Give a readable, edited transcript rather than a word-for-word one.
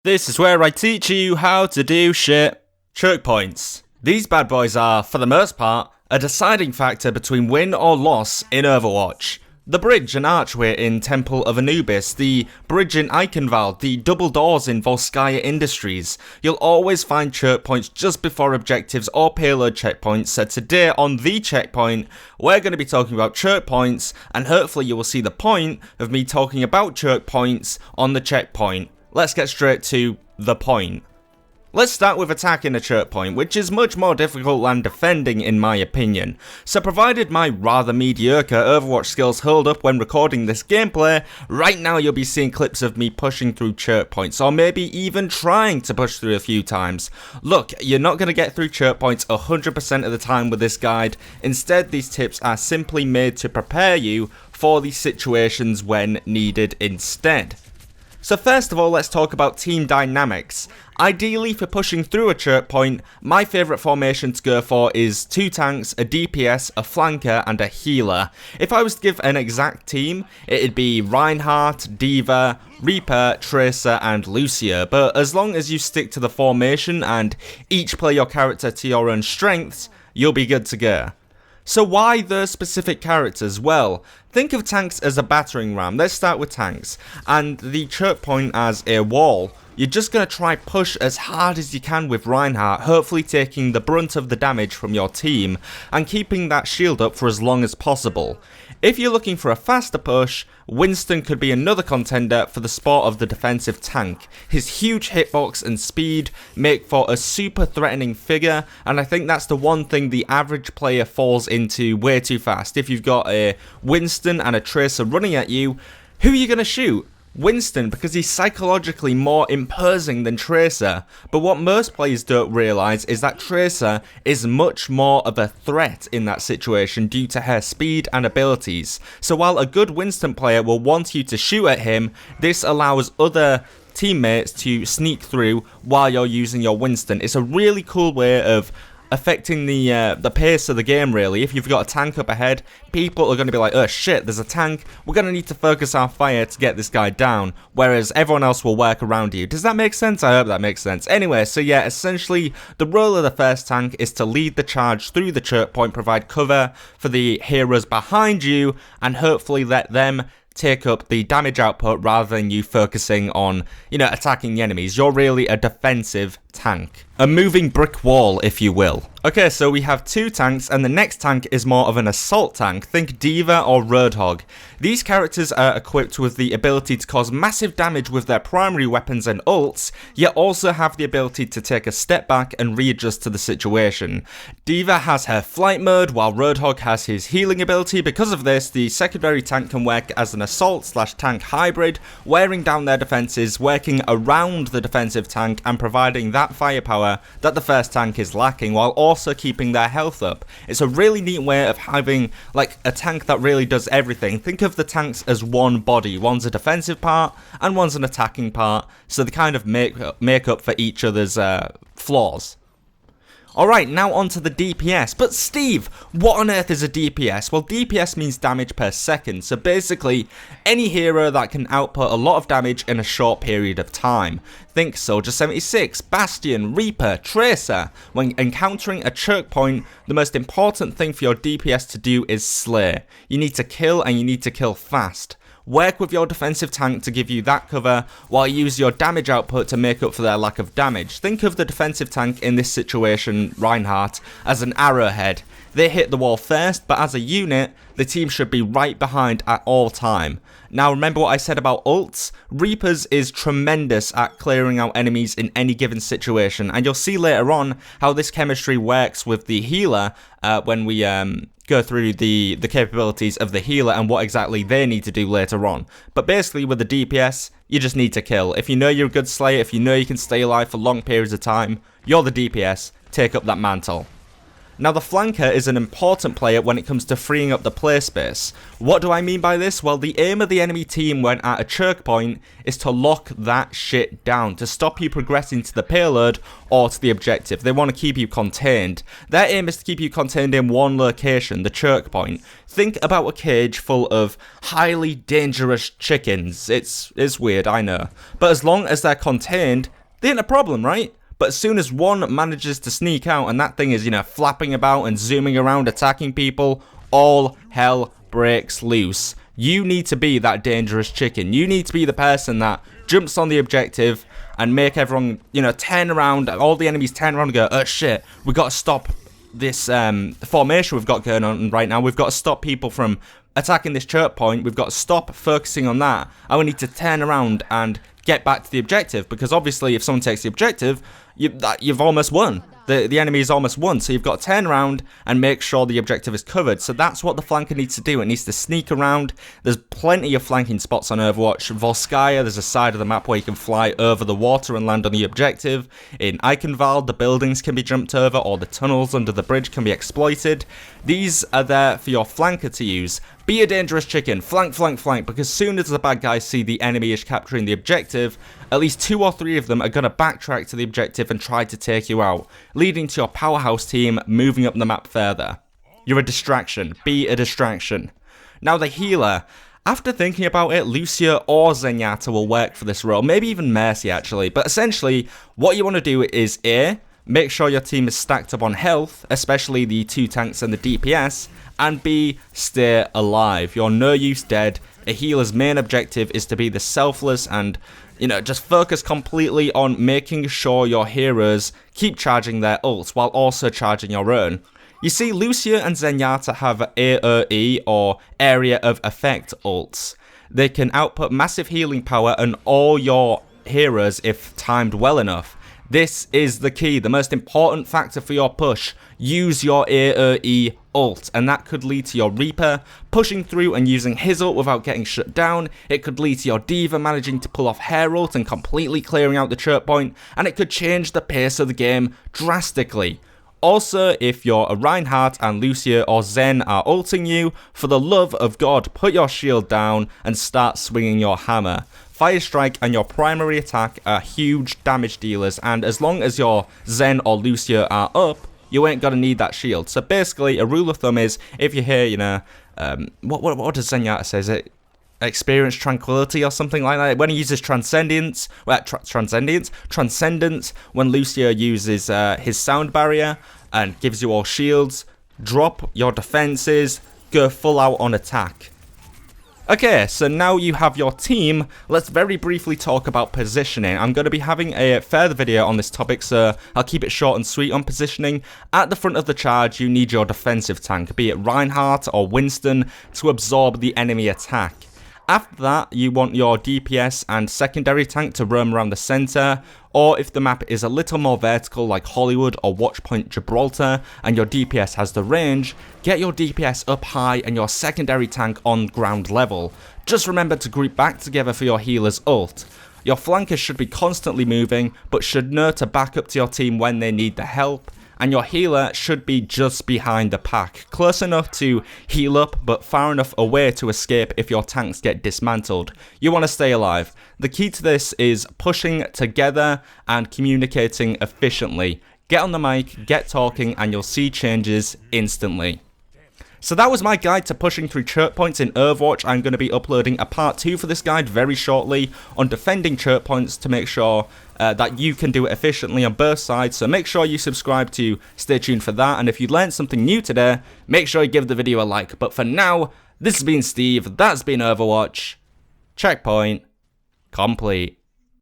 This is where I teach you how to do shit. Choke points. These bad boys are, for the most part, a deciding factor between win or loss in Overwatch. The bridge and archway in Temple of Anubis, the bridge in Eichenwalde, the double doors in Volskaya Industries. You'll always find choke points just before objectives or payload checkpoints, so today on The Checkpoint, we're going to be talking about choke points, and hopefully you will see the point of me talking about choke points on the checkpoint. Let's get straight to the point. Let's start with attacking a choke point, which is much more difficult than defending in my opinion. So provided my rather mediocre Overwatch skills hold up when recording this gameplay, right now you'll be seeing clips of me pushing through choke points, or maybe even trying to push through a few times. Look, you're not going to get through choke points 100% of the time with this guide. Instead, these tips are simply made to prepare you for these situations when needed instead. So first of all, let's talk about team dynamics. Ideally, for pushing through a choke point, my favourite formation to go for is 2 tanks, a DPS, a flanker, and a healer. If I was to give an exact team, it'd be Reinhardt, D.Va, Reaper, Tracer, and Lucia, but as long as you stick to the formation and each play your character to your own strengths, you'll be good to go. So why those specific characters? Well, think of tanks as a battering ram. Let's start with tanks, and the choke point as a wall. You're just going to try push as hard as you can with Reinhardt, hopefully taking the brunt of the damage from your team, and keeping that shield up for as long as possible. If you're looking for a faster push, Winston could be another contender for the spot of the defensive tank. His huge hitbox and speed make for a super threatening figure, and I think that's the one thing the average player falls into way too fast. If you've got a Winston and a Tracer running at you, who are you going to shoot? Winston, because he's psychologically more imposing than Tracer, but what most players don't realise is that Tracer is much more of a threat in that situation due to her speed and abilities. So while a good Winston player will want you to shoot at him, this allows other teammates to sneak through while you're using your Winston. It's a really cool way of affecting the pace of the game, really. If you've got a tank up ahead, people are going to be like, oh shit, there's a tank, we're going to need to focus our fire to get this guy down, whereas everyone else will work around you. Does that make sense? I hope that makes sense. Anyway, so yeah, essentially, the role of the first tank is to lead the charge through the choke point, provide cover for the heroes behind you, and hopefully let them take up the damage output rather than you focusing on, attacking the enemies. You're really a defensive tank. A moving brick wall, if you will. Okay, so we have 2 tanks, and the next tank is more of an assault tank. Think D.Va or Roadhog. These characters are equipped with the ability to cause massive damage with their primary weapons and ults, yet also have the ability to take a step back and readjust to the situation. D.Va has her flight mode, while Roadhog has his healing ability. Because of this, the secondary tank can work as an assault/tank hybrid, wearing down their defenses, working around the defensive tank, and providing that firepower that the first tank is lacking, while also keeping their health up. It's a really neat way of having like a tank that really does everything. Think of the tanks as one body. One's a defensive part and one's an attacking part, so they kind of make up for each other's flaws. Alright, now on to the DPS. But Steve, what on earth is a DPS? Well, DPS means damage per second, so basically any hero that can output a lot of damage in a short period of time. Think Soldier 76, Bastion, Reaper, Tracer. When encountering a choke point, the most important thing for your DPS to do is slay. You need to kill, and you need to kill fast. Work with your defensive tank to give you that cover, while you use your damage output to make up for their lack of damage. Think of the defensive tank in this situation, Reinhardt, as an arrowhead. They hit the wall first, but as a unit, the team should be right behind at all time. Now remember what I said about ults? Reaper's is tremendous at clearing out enemies in any given situation, and you'll see later on how this chemistry works with the healer when we go through the capabilities of the healer and what exactly they need to do later on. But basically with the DPS, you just need to kill. If you know you're a good slayer, if you know you can stay alive for long periods of time, you're the DPS, take up that mantle. Now the flanker is an important player when it comes to freeing up the play space. What do I mean by this? Well, the aim of the enemy team when at a choke point is to lock that shit down, to stop you progressing to the payload or to the objective. They want to keep you contained. Their aim is to keep you contained in one location, the choke point. Think about a cage full of highly dangerous chickens. It's weird, I know. But as long as they're contained, they ain't a problem, right? But as soon as one manages to sneak out and that thing is, flapping about and zooming around attacking people, all hell breaks loose. You need to be that dangerous chicken. You need to be the person that jumps on the objective and make everyone, turn around, all the enemies turn around and go, oh shit, we got to stop this formation we've got going on right now. We've got to stop people from attacking this choke point. We've got to stop focusing on that. And we need to turn around and get back to the objective, because obviously if someone takes the objective, you've almost won. The enemy is almost won, so you've got to turn around and make sure the objective is covered. So that's what the flanker needs to do. It needs to sneak around. There's plenty of flanking spots on Overwatch. Volskaya, there's a side of the map where you can fly over the water and land on the objective. In Eichenwalde, the buildings can be jumped over, or the tunnels under the bridge can be exploited. These are there for your flanker to use. Be a dangerous chicken, flank, flank, flank, because as soon as the bad guys see the enemy is capturing the objective, at least 2 or 3 of them are going to backtrack to the objective and try to take you out, leading to your powerhouse team moving up the map further. You're a distraction. Be a distraction. Now the healer. After thinking about it, Lucia or Zenyatta will work for this role, maybe even Mercy actually, but essentially what you want to do is A, make sure your team is stacked up on health, especially the 2 tanks and the DPS, and B, stay alive. You're no use dead. A healer's main objective is to be the selfless and, just focus completely on making sure your heroes keep charging their ults while also charging your own. You see, Lucia and Zenyatta have AoE, or Area of Effect ults. They can output massive healing power on all your heroes if timed well enough. This is the key, the most important factor for your push. Use your AoE ult, and that could lead to your Reaper pushing through and using his ult without getting shut down. It could lead to your D.Va managing to pull off her ult and completely clearing out the choke point, and it could change the pace of the game drastically. Also, if you're a Reinhardt and Lucia or Zen are ulting you, for the love of God, put your shield down and start swinging your hammer. Fire Strike and your primary attack are huge damage dealers, and as long as your Zen or Lucia are up, you ain't gonna need that shield. So basically, a rule of thumb is, if you hear, what does Zenyatta say? Is it experience tranquility or something like that? When he uses transcendence, when Lucia uses his sound barrier and gives you all shields, drop your defenses, go full out on attack. Okay, so now you have your team, let's very briefly talk about positioning. I'm going to be having a further video on this topic, so I'll keep it short and sweet on positioning. At the front of the charge, you need your defensive tank, be it Reinhardt or Winston, to absorb the enemy attack. After that, you want your DPS and secondary tank to roam around the center, or if the map is a little more vertical like Hollywood or Watchpoint Gibraltar and your DPS has the range, get your DPS up high and your secondary tank on ground level. Just remember to group back together for your healer's ult. Your flankers should be constantly moving, but should know to back up to your team when they need the help. And your healer should be just behind the pack, close enough to heal up but far enough away to escape if your tanks get dismantled. You want to stay alive. The key to this is pushing together and communicating efficiently. Get on the mic, get talking, and you'll see changes instantly. So that was my guide to pushing through choke points in Overwatch. I'm going to be uploading a part 2 for this guide very shortly on defending choke points to make sure that you can do it efficiently on both sides. So make sure you subscribe to stay tuned for that. And if you learned something new today, make sure you give the video a like. But for now, this has been Steve, that's been Overwatch. Checkpoint complete.